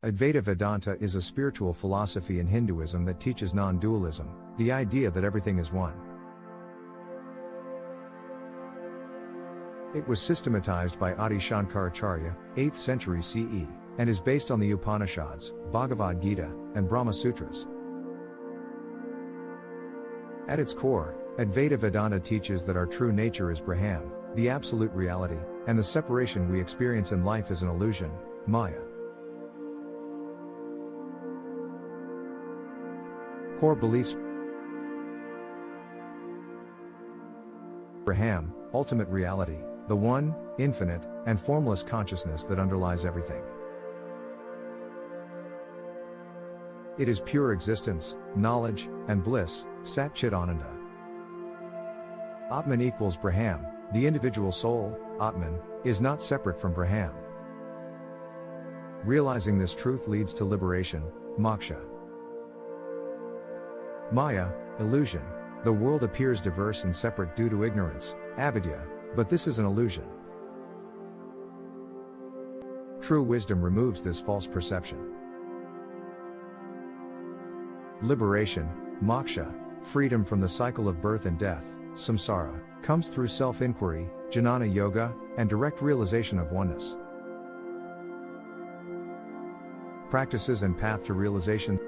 Advaita Vedanta is a spiritual philosophy in Hinduism that teaches non-dualism, the idea that everything is one. It was systematized by Adi Shankaracharya, 8th century CE, and is based on the Upanishads, Bhagavad Gita, and Brahma Sutras. At its core, Advaita Vedanta teaches that our true nature is Brahman, the absolute reality, and the separation we experience in life is an illusion, Maya. Core beliefs: Brahman, ultimate reality, the one, infinite, and formless consciousness that underlies everything. It is pure existence, knowledge, and bliss, Sat Chit Ananda. Atman equals Brahman, the individual soul, Atman, is not separate from Brahman. Realizing this truth leads to liberation, Moksha. Maya, illusion. The world appears diverse and separate due to ignorance, avidya, but this is an illusion. True wisdom removes this false perception. Liberation, moksha, freedom from the cycle of birth and death, samsara, comes through self-inquiry, jnana yoga, and direct realization of oneness. Practices and path to realization: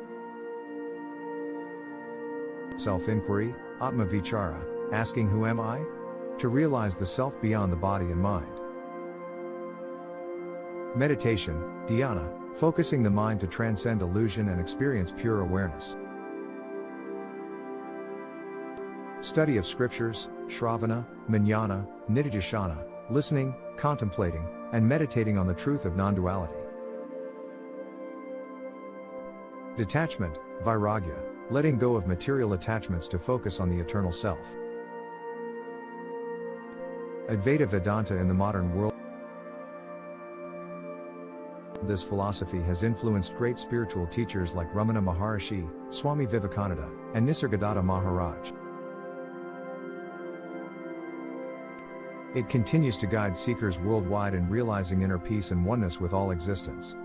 self-inquiry, atma-vichara, asking who am I? To realize the self beyond the body and mind. Meditation, dhyana, focusing the mind to transcend illusion and experience pure awareness. Study of scriptures, shravana, manana, nididhana, listening, contemplating, and meditating on the truth of non-duality. Detachment, vairagya, letting go of material attachments to focus on the eternal self. Advaita Vedanta in the modern world. This philosophy has influenced great spiritual teachers like Ramana Maharishi, Swami Vivekananda, and Nisargadatta Maharaj. It continues to guide seekers worldwide in realizing inner peace and oneness with all existence.